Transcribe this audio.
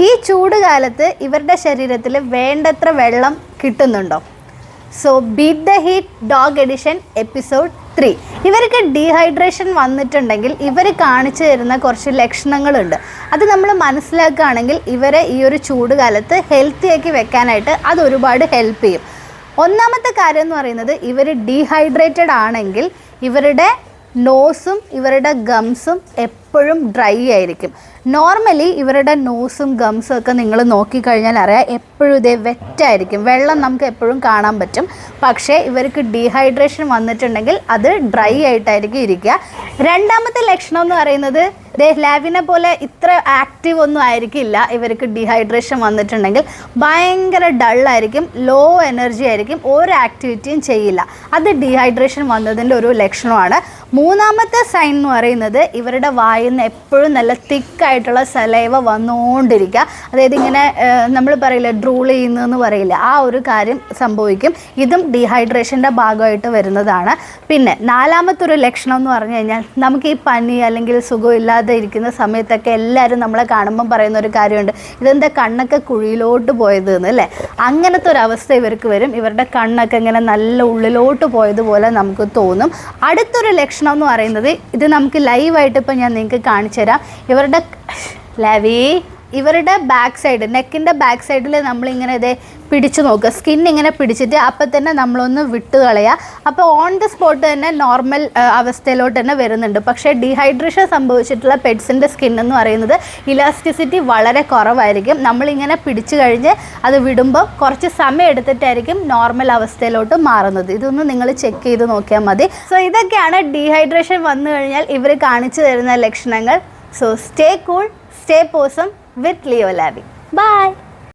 ഈ ചൂട് കാലത്ത് ഇവരുടെ ശരീരത്തിൽ വേണ്ടത്ര വെള്ളം കിട്ടുന്നുണ്ടോ? So beat the heat dog edition episode 3. ഇവർക്ക് ഡീഹൈഡ്രേഷൻ വന്നിട്ടുണ്ടെങ്കിൽ ഇവർ കാണിച്ചു തരുന്ന കുറച്ച് ലക്ഷണങ്ങളുണ്ട്. അത് നമ്മൾ മനസ്സിലാക്കുകയാണെങ്കിൽ ഇവരെ ഈ ഒരു ചൂട് കാലത്ത് ഹെൽത്തി ആക്കി വെക്കാനായിട്ട് അത് ഒരുപാട് ഹെൽപ്പ് ചെയ്യും. ഒന്നാമത്തെ കാര്യം എന്ന് പറയുന്നത്, ഇവർ ഡീഹൈഡ്രേറ്റഡ് ആണെങ്കിൽ ഇവരുടെ നോസും ഇവരുടെ ഗംസും എപ്പോഴും ഡ്രൈ ആയിരിക്കും. നോർമലി ഇവരുടെ നോസും ഗംസും ഒക്കെ നിങ്ങൾ നോക്കിക്കഴിഞ്ഞാൽ അറിയാം, എപ്പോഴും ഇതേ വെറ്റായിരിക്കും. വെള്ളം നമുക്ക് എപ്പോഴും കാണാൻ പറ്റും. പക്ഷേ ഇവർക്ക് ഡീഹൈഡ്രേഷൻ വന്നിട്ടുണ്ടെങ്കിൽ അത് ഡ്രൈ ആയിട്ടായിരിക്കും ഇരിക്കുക. രണ്ടാമത്തെ ലക്ഷണം എന്ന് പറയുന്നത്, ലാവിനെ പോലെ ഇത്ര ആക്റ്റീവ് ഒന്നും ആയിരിക്കില്ല. ഇവർക്ക് ഡീഹൈഡ്രേഷൻ വന്നിട്ടുണ്ടെങ്കിൽ ഭയങ്കര ഡള്ളായിരിക്കും, ലോ എനർജി ആയിരിക്കും, ഒരു ആക്ടിവിറ്റിയും ചെയ്യില്ല. അത് ഡീഹൈഡ്രേഷൻ വന്നതിൻ്റെ ഒരു ലക്ഷണമാണ്. മൂന്നാമത്തെ സൈൻ എന്ന് പറയുന്നത്, ഇവരുടെ വായിൽ നിന്ന് എപ്പോഴും നല്ല തിക്കായിട്ടുള്ള സലൈവ വന്നുകൊണ്ടിരിക്കുക. അതായത് ഇങ്ങനെ നമ്മൾ പറയില്ല, ഡ്രൂൾ ചെയ്യുന്നതെന്ന് പറയില്ല, ആ ഒരു കാര്യം സംഭവിക്കും. ഇതും ഡീഹൈഡ്രേഷൻ്റെ ഭാഗമായിട്ട് വരുന്നതാണ്. പിന്നെ നാലാമത്തെ ഒരു ലക്ഷണം എന്ന് പറഞ്ഞു കഴിഞ്ഞാൽ, നമുക്ക് ഈ പനി അല്ലെങ്കിൽ സുഖമില്ലാതെ ഇരിക്കുന്ന സമയത്തൊക്കെ എല്ലാവരും നമ്മളെ കാണുമ്പം പറയുന്ന ഒരു കാര്യമുണ്ട്, ഇതെന്താ കണ്ണൊക്കെ കുഴിയിലോട്ട് പോയത് എന്ന് അല്ലേ? അങ്ങനത്തെ ഒരു അവസ്ഥ ഇവർക്ക് വരും. ഇവരുടെ കണ്ണൊക്കെ ഇങ്ങനെ നല്ല ഉള്ളിലോട്ട് പോയതുപോലെ നമുക്ക് തോന്നും. അടുത്തൊരു ലക്ഷണം എന്ന് പറയുന്നത്, ഇത് നമുക്ക് ലൈവായിട്ട് ഇപ്പം ഞാൻ നിങ്ങൾക്ക് കാണിച്ചു തരാം. ഇവരുടെ ബാക്ക് സൈഡ്, നെക്കിൻ്റെ ബാക്ക് സൈഡിൽ നമ്മളിങ്ങനെ ഇതേ പിടിച്ചു നോക്കുക, സ്കിൻ ഇങ്ങനെ പിടിച്ചിട്ട് അപ്പം തന്നെ നമ്മളൊന്ന് വിട്ട് കളയുക. അപ്പോൾ ഓൺ ദ സ്പോട്ട് തന്നെ നോർമൽ അവസ്ഥയിലോട്ട് തന്നെ വരുന്നുണ്ട്. പക്ഷേ ഡീഹൈഡ്രേഷൻ സംഭവിച്ചിട്ടുള്ള പെറ്റ്സിൻ്റെ സ്കിൻ എന്ന് പറയുന്നത് ഇലാസ്റ്റിസിറ്റി വളരെ കുറവായിരിക്കും. നമ്മളിങ്ങനെ പിടിച്ചു കഴിഞ്ഞ് അത് വിടുമ്പോൾ കുറച്ച് സമയം എടുത്തിട്ടായിരിക്കും നോർമൽ അവസ്ഥയിലോട്ട് മാറുന്നത്. ഇതൊന്ന് നിങ്ങൾ ചെക്ക് ചെയ്ത് നോക്കിയാൽ മതി. സോ ഇതൊക്കെയാണ് ഡീഹൈഡ്രേഷൻ വന്നു കഴിഞ്ഞാൽ ഇവർ കാണിച്ചു തരുന്ന ലക്ഷണങ്ങൾ. So stay cool, stay awesome with Leo Labby. Bye.